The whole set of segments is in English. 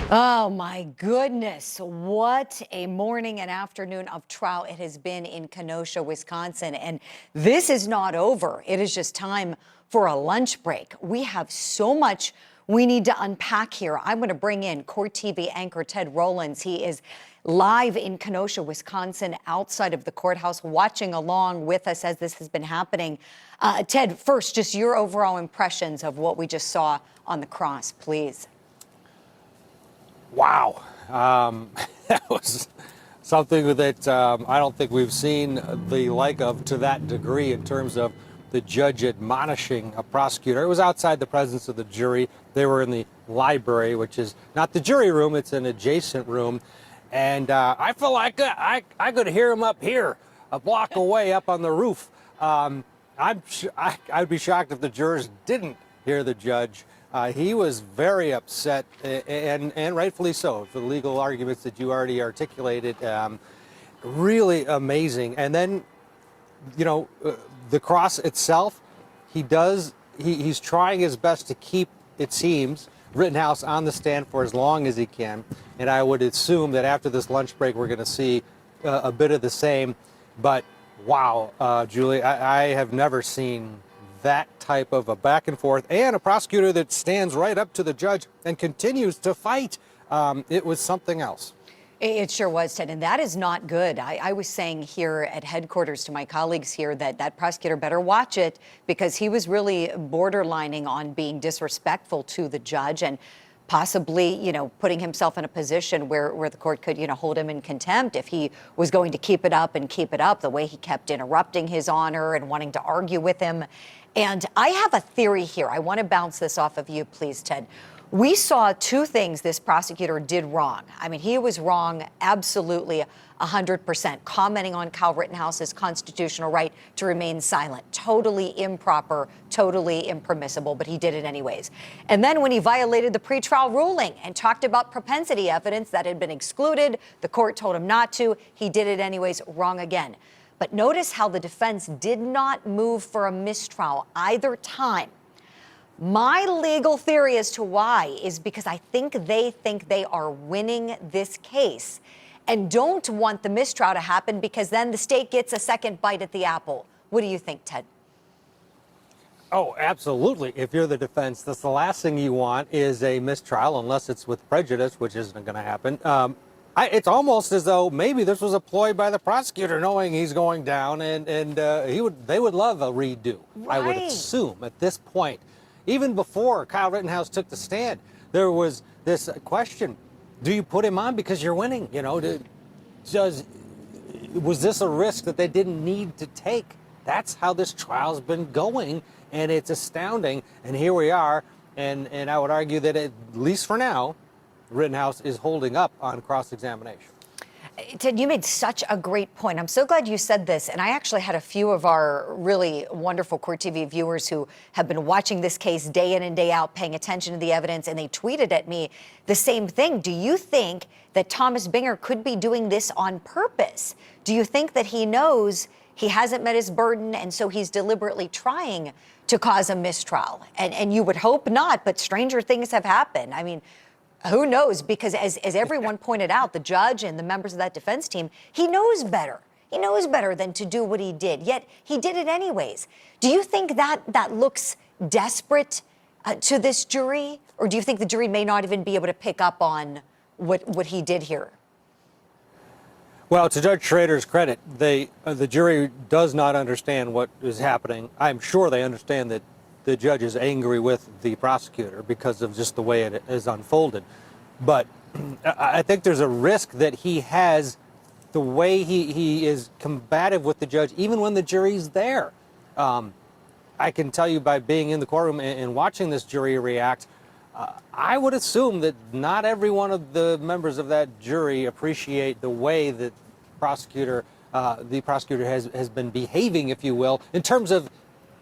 Oh my goodness. What a morning and afternoon of trial it has been in Kenosha, Wisconsin. And this is not over. It is just time for a lunch break. We have so much we need to unpack here. I'm going to bring in Court TV anchor Ted Rowlands. He is live in Kenosha, Wisconsin, outside of the courthouse, watching along with us as this has been happening. Ted, first, just your overall impressions of what we just saw on the cross, please. Wow. That was something that I don't think we've seen the like of to that degree in terms of the judge admonishing a prosecutor. It was outside the presence of the jury. They were in the library, which is not the jury room, it's an adjacent room. And I feel like I could hear him up here, a block away up on the roof. I'd be shocked if the jurors didn't hear the judge. He was very upset, and rightfully so, for the legal arguments that you already articulated. Really amazing. And then, you know, the cross itself, he's trying his best to keep, it seems, Rittenhouse on the stand for as long as he can. And I would assume that after this lunch break, we're going to see a bit of the same. But wow, Julie, I have never seen that type of a back and forth, and a prosecutor that stands right up to the judge and continues to fight. It was something else. It sure was, Ted, and that is not good. I was saying here at headquarters to my colleagues here that prosecutor better watch it, because he was really borderlining on being disrespectful to the judge and possibly, you know, putting himself in a position where the court could, you know, hold him in contempt if he was going to keep it up the way he kept interrupting his honor and wanting to argue with him. And I have a theory here. I want to bounce this off of you, please, Ted. We saw two things this prosecutor did wrong. I mean, he was wrong absolutely 100%, commenting on Kyle Rittenhouse's constitutional right to remain silent. Totally improper, totally impermissible, but he did it anyways. And then when he violated the pretrial ruling and talked about propensity evidence that had been excluded, the court told him not to. He did it anyways, wrong again. But notice how the defense did not move for a mistrial either time. My legal theory as to why is because I think they are winning this case and don't want the mistrial to happen, because then the state gets a second bite at the apple. What do you think, Ted? Oh, absolutely. If you're the defense, that's the last thing you want is a mistrial, unless it's with prejudice, which isn't going to happen. It's almost as though maybe this was a ploy by the prosecutor, knowing he's going down, and they would love a redo. Right. I would assume at this point. Even before Kyle Rittenhouse took the stand, there was this question: do you put him on because you're winning? You know, was this a risk that they didn't need to take? That's how this trial's been going, and it's astounding. And here we are, and I would argue that at least for now, Rittenhouse is holding up on cross-examination. Ted, you made such a great point. I'm so glad you said this. And I actually had a few of our really wonderful Court TV viewers who have been watching this case day in and day out, paying attention to the evidence, and they tweeted at me the same thing. Do you think that Thomas Binger could be doing this on purpose? Do you think that he knows he hasn't met his burden, and so he's deliberately trying to cause a mistrial? And you would hope not, but stranger things have happened. I mean, who knows? Because as everyone pointed out, the judge and the members of that defense team, he knows better. He knows better than to do what he did, yet he did it anyways. Do you think that looks desperate to this jury? Or do you think the jury may not even be able to pick up on what he did here? Well, to Judge Schrader's credit, the jury does not understand what is happening. I'm sure they understand that the judge is angry with the prosecutor because of just the way it is unfolded. But I think there's a risk that he has, the way he is combative with the judge, even when the jury's there. I can tell you, by being in the courtroom and watching this jury react, I would assume that not every one of the members of that jury appreciate the way that the prosecutor has been behaving, if you will, in terms of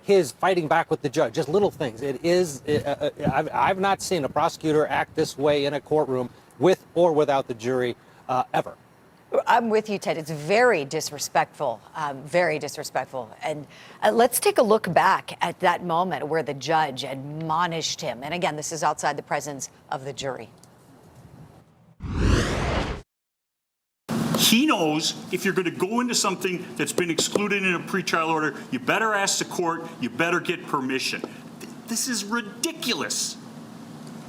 his fighting back with the judge, just little things. I've not seen a prosecutor act this way in a courtroom with or without the jury ever. I'm with you, Ted. It's very disrespectful, very disrespectful. And let's take a look back at that moment where the judge admonished him. And again, this is outside the presence of the jury. He knows if you're going to go into something that's been excluded in a pretrial order, you better ask the court, you better get permission. This is ridiculous.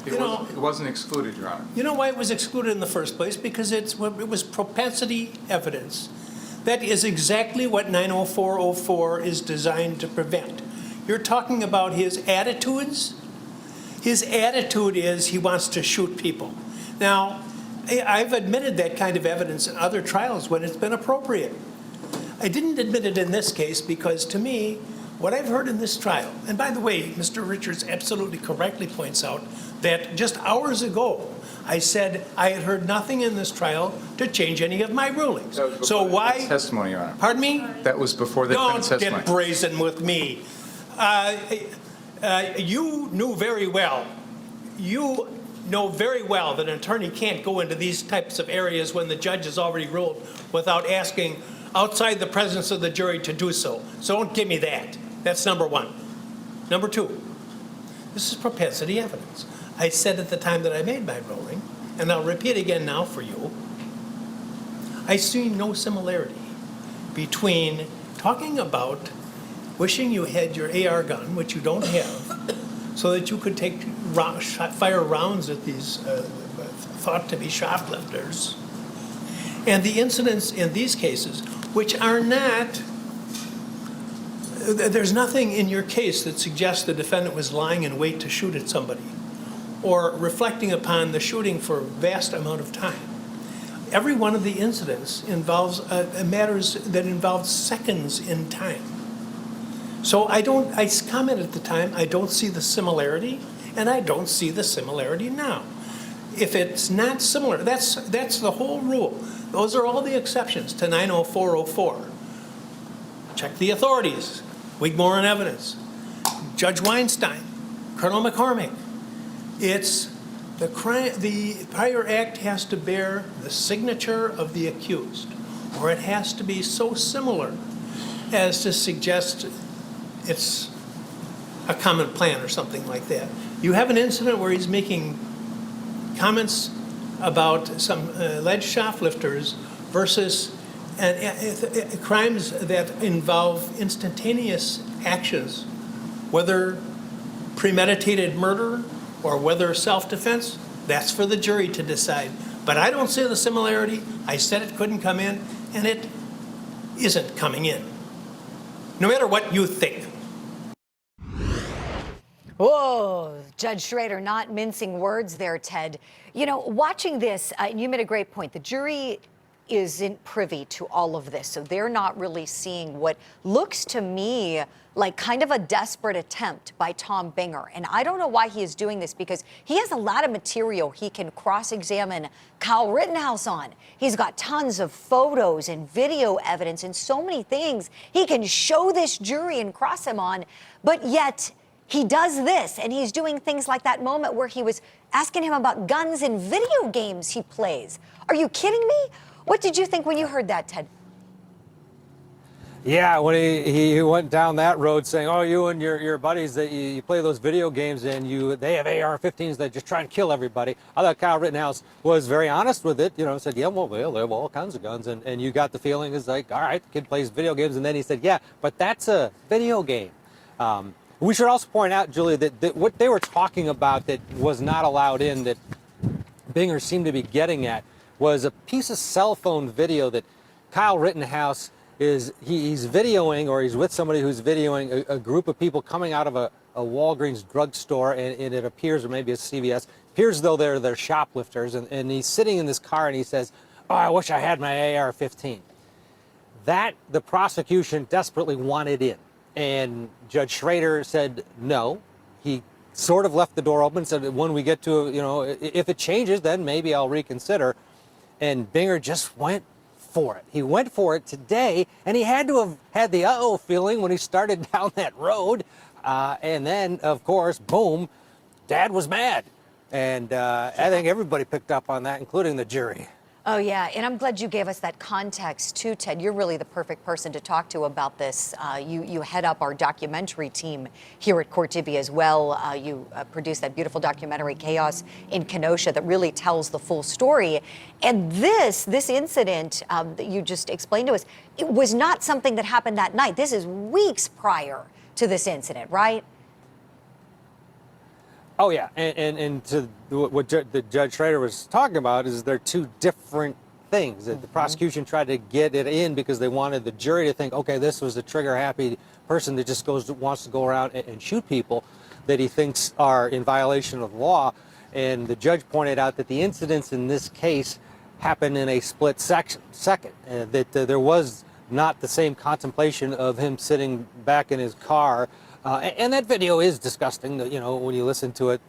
It wasn't excluded, Your Honor. You know why it was excluded in the first place? Because it was propensity evidence. That is exactly what 90404 is designed to prevent. You're talking about his attitudes. His attitude is he wants to shoot people. Now, I've admitted that kind of evidence in other trials when it's been appropriate. I didn't admit it in this case because, to me, what I've heard in this trial, and by the way, Mr. Richards absolutely correctly points out that just hours ago, I said I had heard nothing in this trial to change any of my rulings. So why? Testimony, Your Honor. Pardon me? That was before the defense testimony. Don't get brazen with me. You knew very well. You know very well that an attorney can't go into these types of areas when the judge has already ruled without asking outside the presence of the jury to do so. So don't give me that. That's number one. Number two, this is propensity evidence. I said at the time that I made my ruling, and I'll repeat again now for you, I see no similarity between talking about wishing you had your AR gun, which you don't have, so that you could fire rounds at these thought to be shoplifters, and the incidents in these cases, which are not, there's nothing in your case that suggests the defendant was lying in wait to shoot at somebody or reflecting upon the shooting for a vast amount of time. Every one of the incidents involves matters that involve seconds in time. So I commented at the time, I don't see the similarity, and I don't see the similarity now. If it's not similar, that's the whole rule. Those are all the exceptions to 90404. Check the authorities. Wigmore and evidence. Judge Weinstein, Colonel McCormick. It's the prior act has to bear the signature of the accused, or it has to be so similar as to suggest it's a common plan or something like that. You have an incident where he's making comments about some alleged shoplifters versus crimes that involve instantaneous actions, whether premeditated murder or whether self-defense. That's for the jury to decide. But I don't see the similarity. I said it couldn't come in, and it isn't coming in, no matter what you think. Whoa, Judge Schrader not mincing words there, Ted. You know, watching this, you made a great point. The jury isn't privy to all of this, so they're not really seeing what looks to me like kind of a desperate attempt by Tom Binger. And I don't know why he is doing this, because he has a lot of material he can cross-examine Kyle Rittenhouse on. He's got tons of photos and video evidence and so many things he can show this jury and cross him on, but yet he does this, and he's doing things like that moment where he was asking him about guns and video games he plays. Are you kidding me? What did you think when you heard that, Ted? Yeah, when he went down that road saying, oh, you and your buddies, that you play those video games and they have AR-15s that just try and kill everybody. I thought Kyle Rittenhouse was very honest with it, said, yeah, well, they have all kinds of guns. And you got the feeling is like, all right, the kid plays video games. And then he said, yeah, but that's a video game. We should also point out, Julia, that what they were talking about that was not allowed in, that Binger seemed to be getting at, was a piece of cell phone video that Kyle Rittenhouse he's videoing, or he's with somebody who's videoing a group of people coming out of a Walgreens drugstore, and it appears, or maybe a CVS, appears though they're shoplifters, and he's sitting in this car and he says, oh, I wish I had my AR-15. That the prosecution desperately wanted in. And Judge Schrader said no. He sort of left the door open, said when we get to, if it changes, then maybe I'll reconsider. And Binger just went for it. He went for it today, and he had to have had the uh-oh feeling when he started down that road. And then, of course, boom, Dad was mad. And I think everybody picked up on that, including the jury. Oh, yeah. And I'm glad you gave us that context, too, Ted. You're really the perfect person to talk to about this. You head up our documentary team here at Court TV as well. You produced that beautiful documentary, Chaos in Kenosha, that really tells the full story. And this incident that you just explained to us, it was not something that happened that night. This is weeks prior to this incident, right? Oh, yeah. And to what the Judge Schrader was talking about is they're two different things. The prosecution tried to get it in because they wanted the jury to think, okay, this was a trigger-happy person that just wants to go around and shoot people that he thinks are in violation of the law. And the judge pointed out that the incidents in this case happened in a split second, that there was not the same contemplation of him sitting back in his car. And that video is disgusting, you know, when you listen to it.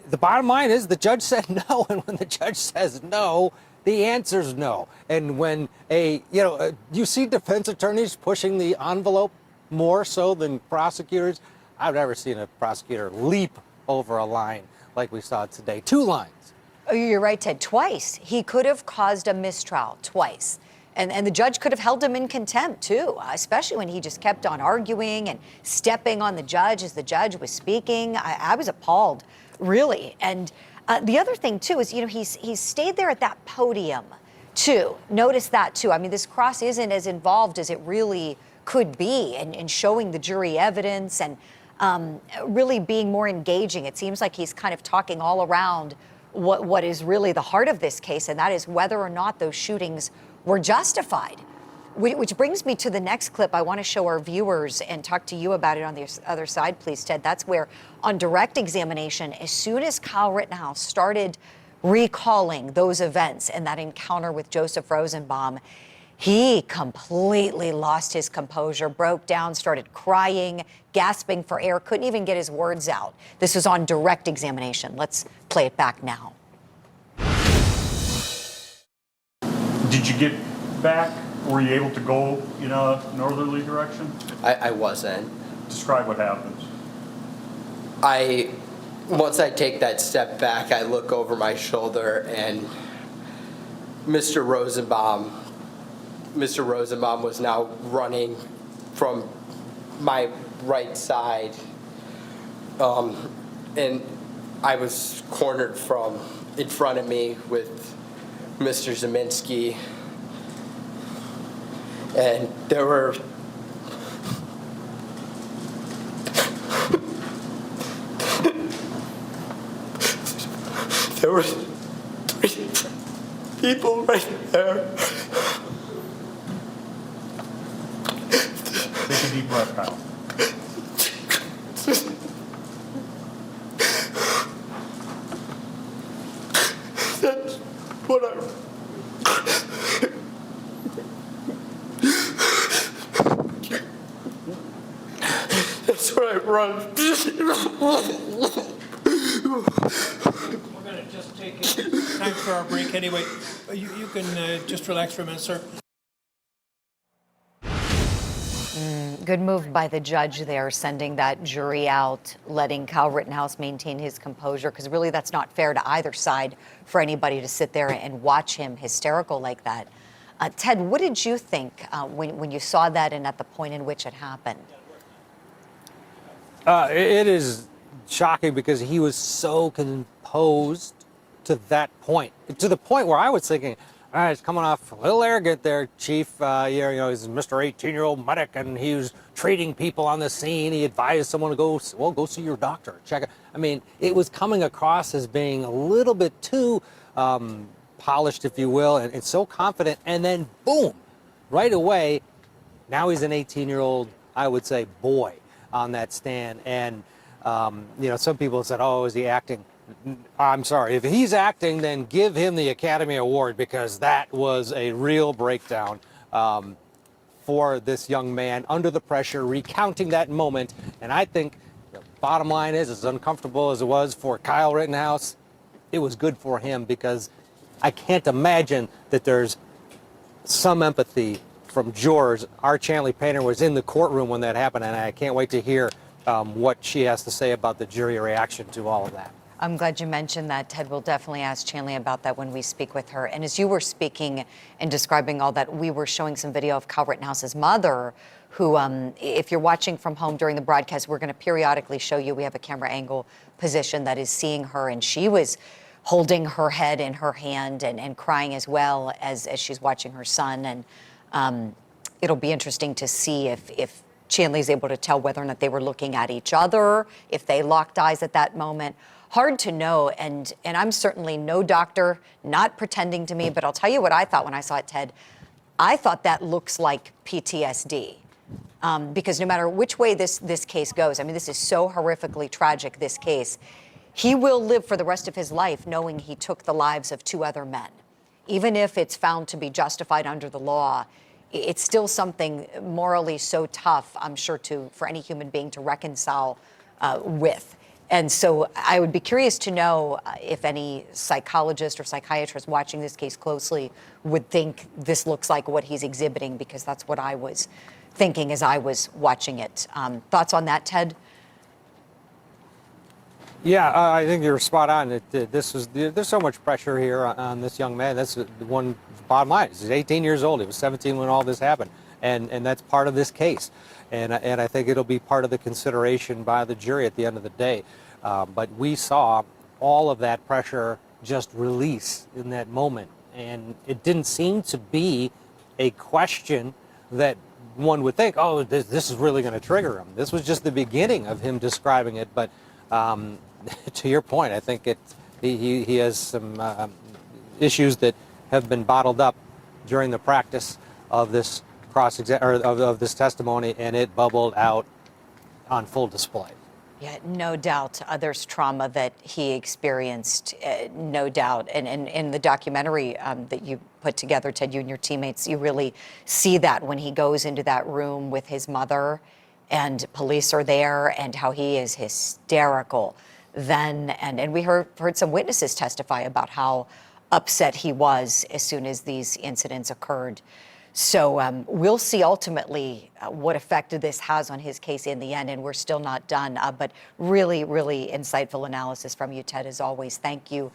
The bottom line is the judge said no, and when the judge says no, the answer's no. And when you see defense attorneys pushing the envelope more so than prosecutors. I've never seen a prosecutor leap over a line like we saw today. 2 lines. Oh, you're right, Ted. Twice. He could have caused a mistrial twice. And the judge could have held him in contempt, too, especially when he just kept on arguing and stepping on the judge as the judge was speaking. I was appalled, really. And the other thing, too, is, he's stayed there at that podium, too. Notice that, too. I mean, this cross isn't as involved as it really could be in showing the jury evidence and really being more engaging. It seems like he's kind of talking all around what is really the heart of this case, and that is whether or not those shootings were justified. Which brings me to the next clip I want to show our viewers and talk to you about it on the other side, please, Ted. That's where, on direct examination, as soon as Kyle Rittenhouse started recalling those events and that encounter with Joseph Rosenbaum, he completely lost his composure, broke down, started crying, gasping for air, couldn't even get his words out. This was on direct examination. Let's play it back now. Did you get back? Were you able to go in a northerly direction? I wasn't. Describe what happens. Once I take that step back, I look over my shoulder and Mr. Rosenbaum was now running from my right side. And I was cornered from in front of me with Mr. Zeminski, and there were three people right there. Take a deep breath, Kyle. That's what I run. We're going to just take time for our break anyway. You can just relax for a minute, sir. Good move by the judge there, sending that jury out, letting Kyle Rittenhouse maintain his composure, because really that's not fair to either side for anybody to sit there and watch him hysterical like that. Ted, what did you think when you saw that and at the point in which it happened? It is shocking because he was so composed to that point, to the point where I was thinking, all right, it's coming off a little arrogant there, Chief. He's Mr. 18-year-old medic, and he was treating people on the scene. He advised someone to go see your doctor, check it. I mean, it was coming across as being a little bit too polished, if you will, and so confident. And then, boom, right away, now he's an 18-year-old, I would say, boy on that stand. And, some people said, oh, is he acting? I'm sorry, if he's acting, then give him the Academy Award, because that was a real breakdown for this young man under the pressure, recounting that moment. And I think the bottom line is, as uncomfortable as it was for Kyle Rittenhouse, it was good for him, because I can't imagine that there's some empathy from jurors. Our Chanley Painter was in the courtroom when that happened, and I can't wait to hear what she has to say about the jury reaction to all of that. I'm glad you mentioned that, Ted. We'll definitely ask Chanley about that when we speak with her. And as you were speaking and describing all that, we were showing some video of Kyle Rittenhouse's mother, who, if you're watching from home during the broadcast, we're going to periodically show you. We have a camera angle position that is seeing her, and she was holding her head in her hand and crying as well as she's watching her son. And it'll be interesting to see if Chanley's able to tell whether or not they were looking at each other, if they locked eyes at that moment. Hard to know, and I'm certainly no doctor, not pretending to me, but I'll tell you what I thought when I saw it, Ted. I thought that looks like PTSD, because no matter which way this case goes, I mean, this is so horrifically tragic, this case, he will live for the rest of his life knowing he took the lives of 2 other men. Even if it's found to be justified under the law, it's still something morally so tough, I'm sure, for any human being to reconcile with. And so I would be curious to know if any psychologist or psychiatrist watching this case closely would think this looks like what he's exhibiting, because that's what I was thinking as I was watching it. Thoughts on that, Ted? Yeah, I think you're spot on. There's so much pressure here on this young man. That's the one bottom line. He's 18 years old. He was 17 when all this happened, and that's part of this case. And I think it'll be part of the consideration by the jury at the end of the day. But we saw all of that pressure just release in that moment, and it didn't seem to be a question that one would think, oh, this is really going to trigger him. This was just the beginning of him describing it. But to your point, I think he has some issues that have been bottled up during the practice of this of this testimony, and it bubbled out on full display. Yeah, no doubt. There's trauma that he experienced, no doubt. And in the documentary that you put together, Ted, you and your teammates, you really see that when he goes into that room with his mother and police are there, and how he is hysterical then. And we heard some witnesses testify about how upset he was as soon as these incidents occurred. So we'll see ultimately what effect this has on his case in the end, and we're still not done. But really, really insightful analysis from you, Ted, as always. Thank you